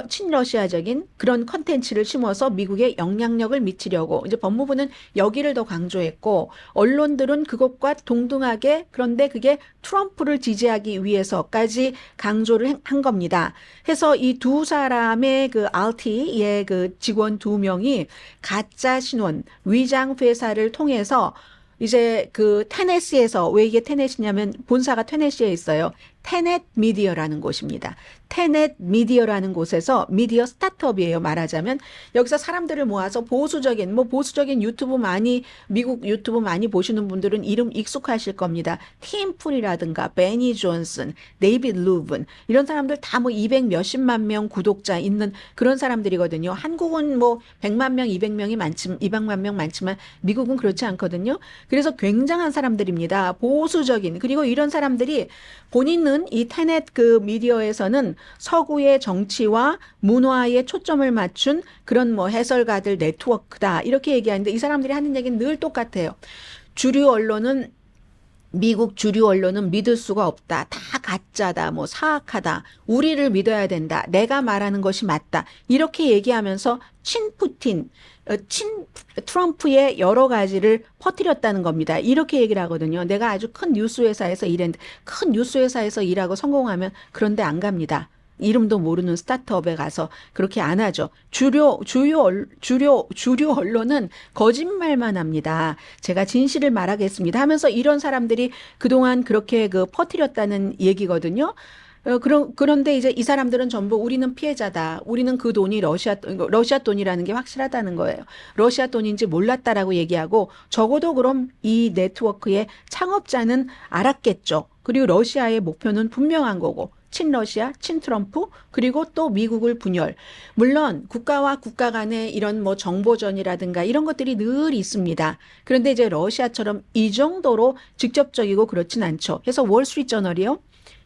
친러시아적인 그런 컨텐츠를 심어서 미국에 영향력을 미치려고 이제 법무부는 여기를 더 강조했고 언론들은 그것과 동등하게 그런데 그게 트럼프를 지지하기 위해서까지 강조를 한 겁니다. 해서 이 두 사람의 그 RT의 그 직원 2명이 가짜 신원 위장 회사를 통해서 이제 그 테네시에서 왜 이게 테네시냐면 본사가 테네시에 있어요. 테넷 미디어라는 곳입니다. 테넷 미디어라는 곳에서 미디어 스타트업이에요. 말하자면 여기서 사람들을 모아서 보수적인 미국 유튜브 많이 보시는 분들은 이름 익숙하실 겁니다. 팀 풀이라든가 베니 존슨, 데이빗 루븐 이런 사람들 다 뭐 200 몇십만 명 구독자 있는 그런 사람들이거든요. 한국은 뭐 100만 명, 200만 명 많지만 미국은 그렇지 않거든요. 그래서 굉장한 사람들입니다. 보수적인 그리고 이런 사람들이 본인은 이 테넷 그 미디어에서는 서구의 정치와 문화에 초점을 맞춘 그런 뭐 해설가들 네트워크다 이렇게 얘기하는데 이 사람들이 하는 얘기는 늘 똑같아요. 미국 주류 언론은 믿을 수가 없다. 다 가짜다. 뭐 사악하다. 우리를 믿어야 된다. 내가 말하는 것이 맞다. 이렇게 얘기하면서 트럼프의 여러 가지를 퍼뜨렸다는 겁니다. 이렇게 얘기를 하거든요. 내가 아주 큰 뉴스 회사에서 일했는데 큰 뉴스 회사에서 일하고 성공하면 그런데 안 갑니다. 이름도 모르는 스타트업에 가서 그렇게 안 하죠. 주류 언론은 거짓말만 합니다. 제가 진실을 말하겠습니다 하면서 이런 사람들이 그동안 그렇게 퍼뜨렸다는 얘기거든요. 그런데 이제 이 사람들은 전부 우리는 피해자다. 우리는 그 돈이 러시아 돈이라는 게 확실하다는 거예요. 러시아 돈인지 몰랐다라고 얘기하고 적어도 그럼 이 네트워크의 창업자는 알았겠죠. 그리고 러시아의 목표는 분명한 거고. 친러시아, 친트럼프, 그리고 또 미국을 분열. 물론 국가와 국가 간의 이런 뭐 정보전이라든가 이런 것들이 늘 있습니다. 그런데 이제 러시아처럼 이 정도로 직접적이고 그렇진 않죠. 그래서 월스트리트저널이요.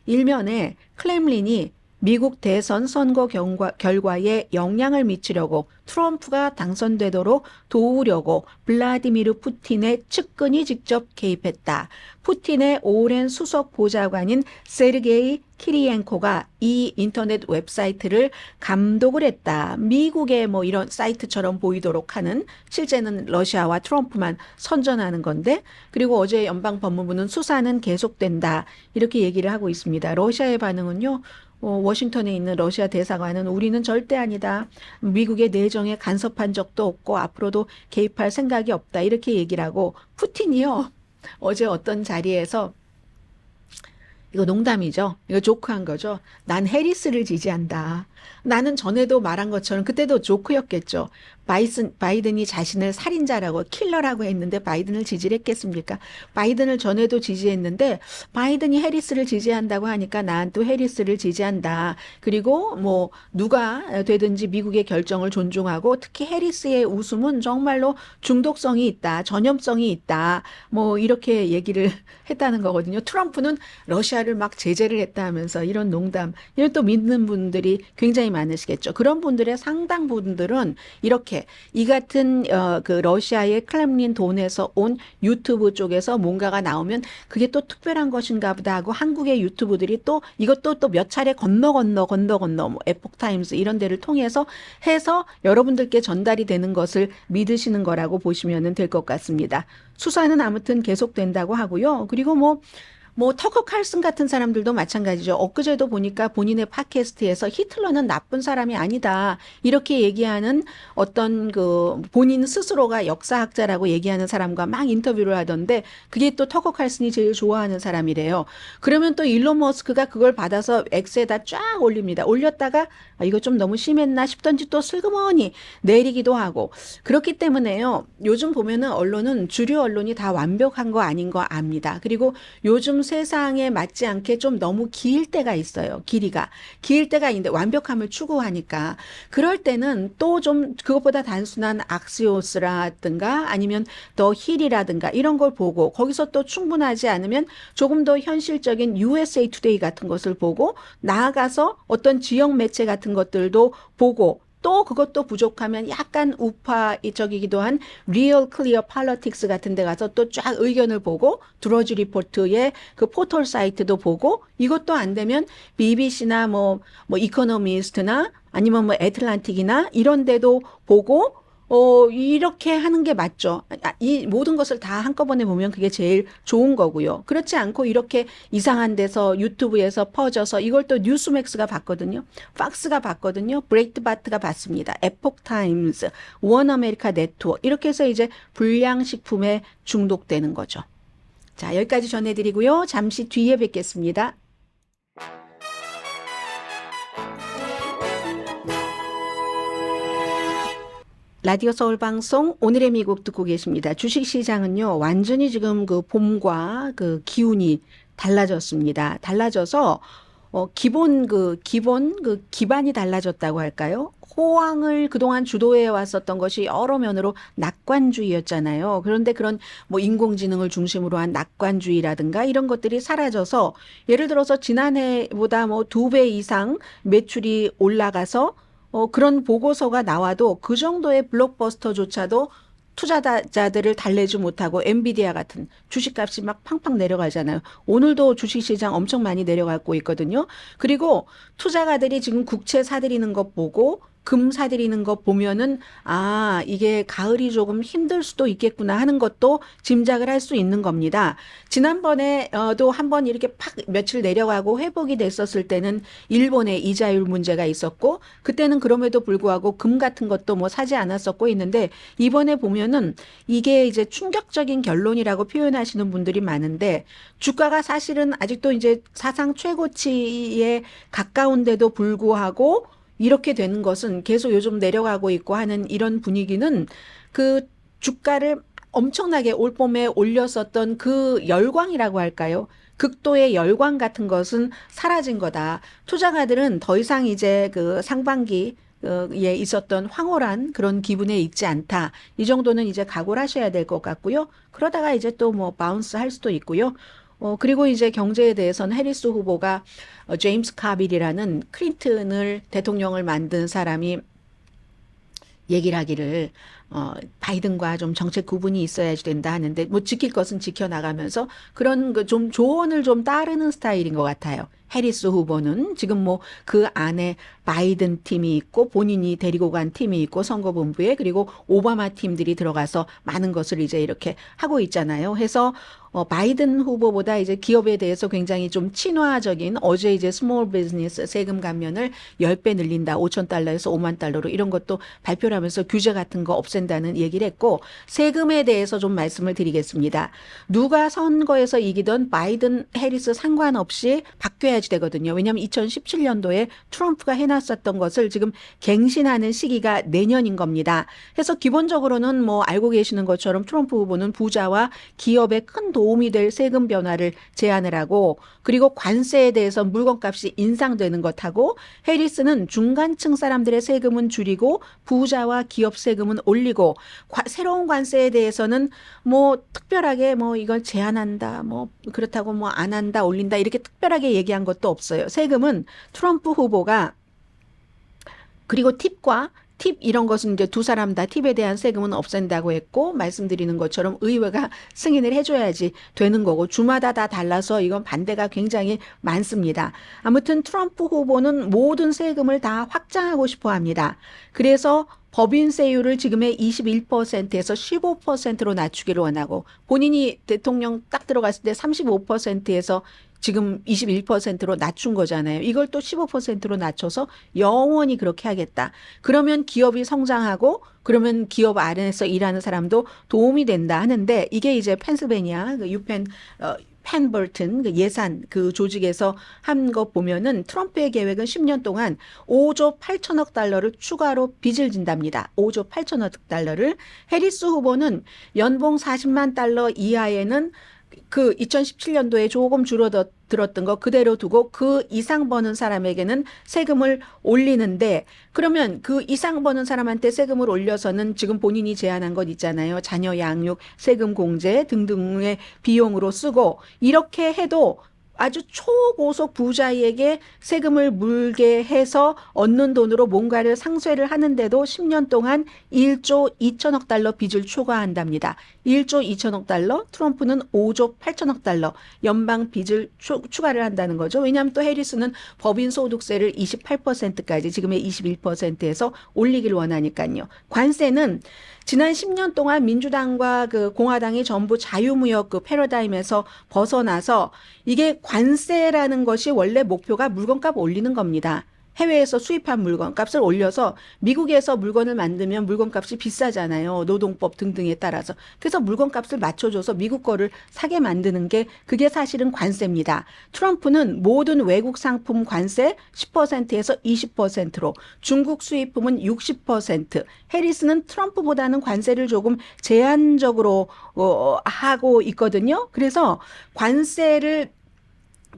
일면에 클렘린이 미국 대선 선거 결과에 영향을 미치려고 트럼프가 당선되도록 도우려고 블라디미르 푸틴의 측근이 직접 개입했다. 푸틴의 오랜 수석 보좌관인 세르게이 키리엔코가 이 인터넷 웹사이트를 감독을 했다. 미국의 뭐 이런 사이트처럼 보이도록 하는 실제는 러시아와 트럼프만 선전하는 건데 그리고 어제 연방법무부는 수사는 계속된다. 이렇게 얘기를 하고 있습니다. 러시아의 반응은요. 워싱턴에 있는 러시아 대사관은 우리는 절대 아니다. 미국의 내정에 간섭한 적도 없고 앞으로도 개입할 생각이 없다. 이렇게 얘기를 하고 푸틴이요. 어제 어떤 자리에서 이거 농담이죠. 이거 조크한 거죠. 난 해리스를 지지한다. 나는 전에도 말한 것처럼 그때도 조크였겠죠. 바이든이 자신을 살인자라고 킬러라고 했는데 바이든을 지지를 했겠습니까? 바이든을 전에도 지지했는데 바이든이 해리스를 지지한다고 하니까 난 또 해리스를 지지한다. 그리고 뭐 누가 되든지 미국의 결정을 존중하고 특히 해리스의 웃음은 정말로 중독성이 있다. 전염성이 있다. 뭐 이렇게 얘기를 했다는 거거든요. 트럼프는 러시아를 막 제재를 했다 하면서 이런 농담, 이런 또 믿는 분들이 굉장히 많으시겠죠. 그런 분들의 상당 분들은 이렇게 이 같은 그 러시아의 크렘린 돈에서 온 유튜브 쪽에서 뭔가가 나오면 그게 또 특별한 것인가 보다 하고 한국의 유튜브들이 또 이것도 또 몇 차례 건너 뭐 에폭타임스 이런 데를 통해서 해서 여러분들께 전달이 되는 것을 믿으시는 거라고 보시면 될 것 같습니다. 수사는 아무튼 계속된다고 하고요. 그리고 뭐 터커 칼슨 같은 사람들도 마찬가지죠. 엊그제도 보니까 본인의 팟캐스트에서 히틀러는 나쁜 사람이 아니다. 이렇게 얘기하는 어떤 그 본인 스스로가 역사학자라고 얘기하는 사람과 막 인터뷰를 하던데 그게 또 터커 칼슨이 제일 좋아하는 사람이래요. 그러면 또 일론 머스크가 그걸 받아서 X에다 쫙 올립니다. 올렸다가 이거 좀 너무 심했나 싶던지 또 슬그머니 내리기도 하고 그렇기 때문에요. 요즘 보면은 언론은 주류 언론이 다 완벽한 거 아닌 거 압니다. 그리고 요즘 세상에 맞지 않게 좀 너무 길 때가 있어요. 길 때가 있는데 완벽함을 추구하니까 그럴 때는 또 좀 그것보다 단순한 악시오스라든가 아니면 더 힐이라든가 이런 걸 보고 거기서 또 충분하지 않으면 조금 더 현실적인 USA 투데이 같은 것을 보고 나아가서 어떤 지역 매체 같은 것들도 보고 또 그것도 부족하면 약간 우파적이기도 한 리얼 클리어 팔러틱스 같은 데 가서 또 쫙 의견을 보고 드러지 리포트의 그 포털 사이트도 보고 이것도 안 되면 BBC나 뭐 이코노미스트나 아니면 뭐 애틀란틱이나 이런 데도 보고 이렇게 하는 게 맞죠. 이 모든 것을 다 한꺼번에 보면 그게 제일 좋은 거고요. 그렇지 않고 이렇게 이상한 데서 유튜브에서 퍼져서 이걸 또 뉴스맥스가 봤거든요. 팍스가 봤거든요. 브레이트바트가 봤습니다. 에폭타임스, 원아메리카 네트워크 이렇게 해서 이제 불량식품에 중독되는 거죠. 자, 여기까지 전해드리고요. 잠시 뒤에 뵙겠습니다. 라디오 서울 방송 오늘의 미국 듣고 계십니다. 주식시장은요, 완전히 지금 그 봄과 그 기운이 달라졌습니다. 달라져서, 기반이 달라졌다고 할까요? 호황을 그동안 주도해 왔었던 것이 여러 면으로 낙관주의였잖아요. 그런데 그런 뭐 인공지능을 중심으로 한 낙관주의라든가 이런 것들이 사라져서 예를 들어서 지난해보다 뭐 2배 이상 매출이 올라가서 그런 보고서가 나와도 그 정도의 블록버스터조차도 투자자들을 달래지 못하고 엔비디아 같은 주식값이 막 팡팡 내려가잖아요. 오늘도 주식시장 엄청 많이 내려가고 있거든요. 그리고 투자가들이 지금 국채 사들이는 것 보고 금 사들이는 거 보면은 이게 가을이 조금 힘들 수도 있겠구나 하는 것도 짐작을 할 수 있는 겁니다. 지난번에도 한번 이렇게 팍 며칠 내려가고 회복이 됐었을 때는 일본의 이자율 문제가 있었고 그때는 그럼에도 불구하고 금 같은 것도 뭐 사지 않았었고 있는데 이번에 보면은 이게 이제 충격적인 결론이라고 표현하시는 분들이 많은데 주가가 사실은 아직도 이제 사상 최고치에 가까운데도 불구하고 이렇게 되는 것은 계속 요즘 내려가고 있고 하는 이런 분위기는 그 주가를 엄청나게 올 봄에 올렸었던 그 열광이라고 할까요? 극도의 열광 같은 것은 사라진 거다. 투자가들은 더 이상 이제 그 상반기 에 있었던 황홀한 그런 기분에 있지 않다. 이 정도는 이제 각오를 하셔야 될 것 같고요. 그러다가 이제 또 뭐 바운스 할 수도 있고요. 그리고 이제 경제에 대해서는 해리스 후보가 제임스 카빌이라는 클린턴을 대통령을 만든 사람이 얘기를 하기를 바이든과 좀 정책 구분이 있어야지 된다 하는데 뭐 지킬 것은 지켜나가면서 그런 그 좀 조언을 좀 따르는 스타일인 것 같아요. 해리스 후보는 지금 뭐 그 안에 바이든 팀이 있고 본인이 데리고 간 팀이 있고 선거본부에 그리고 오바마 팀들이 들어가서 많은 것을 이제 이렇게 하고 있잖아요. 해서 바이든 후보보다 이제 기업에 대해서 굉장히 좀 친화적인 어제 이제 스몰 비즈니스 세금 감면을 10배 늘린다. 5천 달러에서 5만 달러로 이런 것도 발표를 하면서 규제 같은 거 없앤다는 얘기를 했고 세금에 대해서 좀 말씀을 드리겠습니다. 누가 선거에서 이기던 바이든 해리스 상관없이 바뀌어야지 되거든요. 왜냐하면 2017년도에 트럼프가 해놨었던 것을 지금 갱신하는 시기가 내년인 겁니다. 그래서 기본적으로는 뭐 알고 계시는 것처럼 트럼프 후보는 부자와 기업에 큰 도움이 될 세금 변화를 제안을 하고 그리고 관세에 대해서 물건값이 인상되는 것하고 해리스는 중간층 사람들의 세금은 줄이고 부자와 기업 세금은 올리고 새로운 관세에 대해서는 뭐 특별하게 뭐 이걸 제한한다 뭐 그렇다고 뭐 안 한다 올린다 이렇게 특별하게 얘기한 것도 없어요. 세금은 트럼프 후보가 그리고 팁 이런 것은 이제 두 사람 다 팁에 대한 세금은 없앤다고 했고 말씀드리는 것처럼 의회가 승인을 해줘야지 되는 거고 주마다 다 달라서 이건 반대가 굉장히 많습니다. 아무튼 트럼프 후보는 모든 세금을 다 확장하고 싶어 합니다. 그래서 법인세율을 지금의 21%에서 15%로 낮추기를 원하고 본인이 대통령 딱 들어갔을 때 35%에서 지금 21%로 낮춘 거잖아요. 이걸 또 15%로 낮춰서 영원히 그렇게 하겠다. 그러면 기업이 성장하고 그러면 기업 안에서 일하는 사람도 도움이 된다 하는데 이게 이제 펜실베니아 그 펜버튼 그 예산 그 조직에서 한 거 보면은 트럼프의 계획은 10년 동안 5조 8천억 달러를 추가로 빚을 진답니다. 5조 8천억 달러를 해리스 후보는 연봉 40만 달러 이하에는 그 2017년도에 조금 줄어들었던 거 그대로 두고 그 이상 버는 사람에게는 세금을 올리는데 그러면 그 이상 버는 사람한테 세금을 올려서는 지금 본인이 제안한 것 있잖아요. 자녀 양육, 세금 공제 등등의 비용으로 쓰고 이렇게 해도 아주 초고속 부자에게 세금을 물게 해서 얻는 돈으로 뭔가를 상쇄를 하는데도 10년 동안 1조 2천억 달러 빚을 초과한답니다. 1조 2천억 달러, 트럼프는 5조 8천억 달러 연방 빚을 추가를 한다는 거죠. 왜냐하면 또 해리스는 법인 소득세를 28%까지 지금의 21%에서 올리기를 원하니까요. 관세는 지난 10년 동안 민주당과 그 공화당이 전부 자유무역 그 패러다임에서 벗어나서 이게 관세라는 것이 원래 목표가 물건값 올리는 겁니다. 해외에서 수입한 물건값을 올려서 미국에서 물건을 만들면 물건값이 비싸잖아요. 노동법 등등에 따라서. 그래서 물건값을 맞춰줘서 미국 거를 사게 만드는 게 그게 사실은 관세입니다. 트럼프는 모든 외국 상품 관세 10%에서 20%로 중국 수입품은 60%. 해리스는 트럼프보다는 관세를 조금 제한적으로 하고 있거든요. 그래서 관세를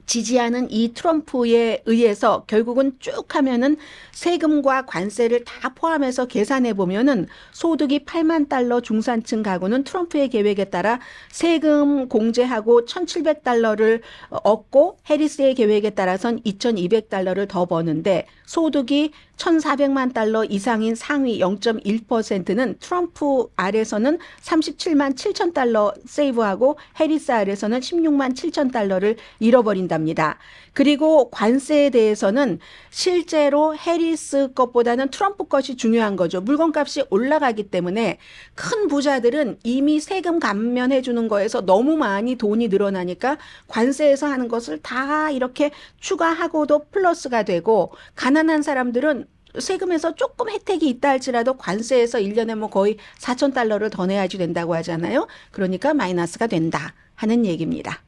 지지하는 이 트럼프에 의해서 결국은 쭉 하면은 세금과 관세를 다 포함해서 계산해 보면은 소득이 8만 달러 중산층 가구는 트럼프의 계획에 따라 세금 공제하고 1,700달러를 얻고 해리스의 계획에 따라선 2,200달러를 더 버는데 소득이 1,400만 달러 이상인 상위 0.1%는 트럼프 아래서는 37만 7천 달러 세이브하고 해리스 아래서는 16만 7천 달러를 잃어버린답니다. 그리고 관세에 대해서는 실제로 해리스 것보다는 트럼프 것이 중요한 거죠. 물건값이 올라가기 때문에 큰 부자들은 이미 세금 감면해 주는 거에서 너무 많이 돈이 늘어나니까 관세에서 하는 것을 다 이렇게 추가하고도 플러스가 되고 가난한 사람들은 세금에서 조금 혜택이 있다 할지라도 관세에서 1년에 뭐 거의 4천 달러를 더 내야지 된다고 하잖아요. 그러니까 마이너스가 된다 하는 얘기입니다.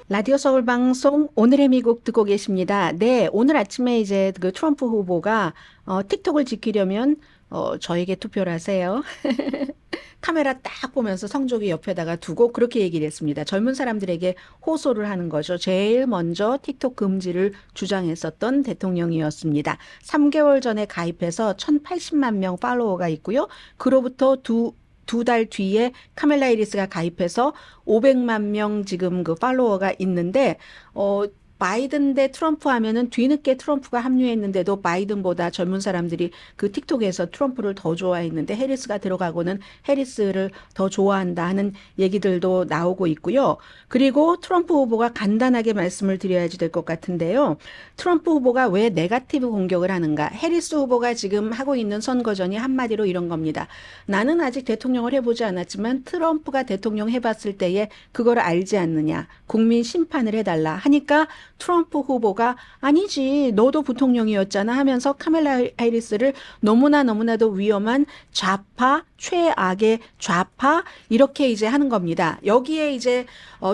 라디오 서울 방송 오늘의 미국 듣고 계십니다. 네, 오늘 아침에 이제 그 트럼프 후보가 틱톡을 지키려면 저에게 투표를 하세요. 카메라 딱 보면서 성조기 옆에다가 두고 그렇게 얘기를 했습니다. 젊은 사람들에게 호소를 하는 거죠. 제일 먼저 틱톡 금지를 주장했었던 대통령이었습니다. 3개월 전에 가입해서 1,080만 명 팔로워가 있고요. 그로부터 두 달 뒤에 카멜라 해리스가 가입해서 500만 명 지금 그 팔로워가 있는데 바이든 대 트럼프 하면은 뒤늦게 트럼프가 합류했는데도 바이든보다 젊은 사람들이 그 틱톡에서 트럼프를 더 좋아했는데 해리스가 들어가고는 해리스를 더 좋아한다 하는 얘기들도 나오고 있고요. 그리고 트럼프 후보가 간단하게 말씀을 드려야지 될 것 같은데요. 트럼프 후보가 왜 네거티브 공격을 하는가? 해리스 후보가 지금 하고 있는 선거전이 한마디로 이런 겁니다. 나는 아직 대통령을 해보지 않았지만 트럼프가 대통령 해봤을 때에 그걸 알지 않느냐. 국민 심판을 해달라 하니까 트럼프 후보가 아니지 너도 부통령이었잖아 하면서 카멜라 해리스를 너무나도 위험한 좌파 최악의 좌파 이렇게 이제 하는 겁니다. 여기에 이제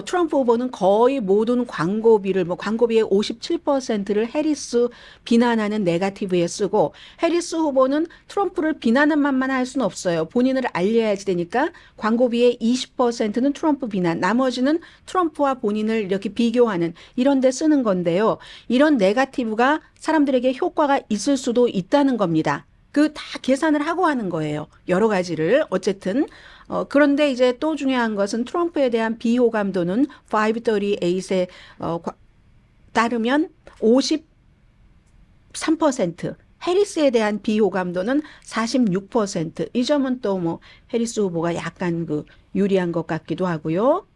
트럼프 후보는 거의 모든 광고비를 광고비의 57%를 해리스 비난하는 네거티브에 쓰고 해리스 후보는 트럼프를 비난하는 말만 할 수는 없어요. 본인을 알려야지 되니까 광고비의 20%는 트럼프 비난, 나머지는 트럼프와 본인을 이렇게 비교하는 이런 데 쓰는 건데요. 이런 네거티브가 사람들에게 효과가 있을 수도 있다는 겁니다. 그 다 계산을 하고 하는 거예요. 여러 가지를. 어쨌든 그런데 이제 또 중요한 것은 트럼프에 대한 비호감도는 538에 따르면 53%, 해리스에 대한 비호감도는 46%. 이 점은 또 해리스 후보가 약간 유리한 것 같기도 하고요.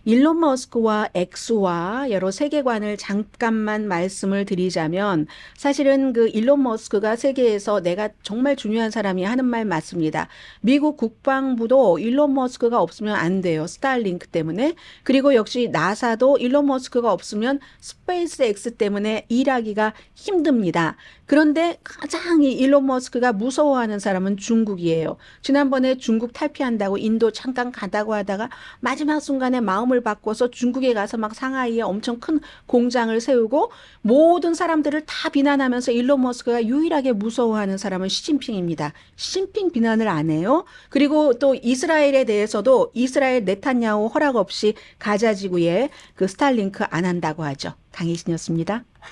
일론 머스크와 X와 여러 세계관을 잠깐만 말씀을 드리자면 사실은 일론 머스크가 세계에서 내가 정말 중요한 사람이 하는 말 맞습니다. 미국 국방부도 일론 머스크가 없으면 안 돼요. 스타링크 때문에. 그리고 역시 나사도 일론 머스크가 없으면 스페이스 X 때문에 일하기가 힘듭니다. 그런데 가장 이 일론 머스크가 무서워하는 사람은 중국이에요. 지난번에 중국 탈피한다고 인도 잠깐 가다고 하다가 마지막 순간에 마음을 바꿔서 중국에 가서 막 상하이에 엄청 큰 공장을 세우고 모든 사람들을 다 비난하면서 일론 머스크가 유일하게 무서워하는 사람은 시진핑입니다. 시진핑 비난을 안 해요. 그리고 또 이스라엘에 대해서도 이스라엘 네탄야후 허락 없이 가자 지구에 스타링크 안 한다고 하죠. 강혜신이었습니다.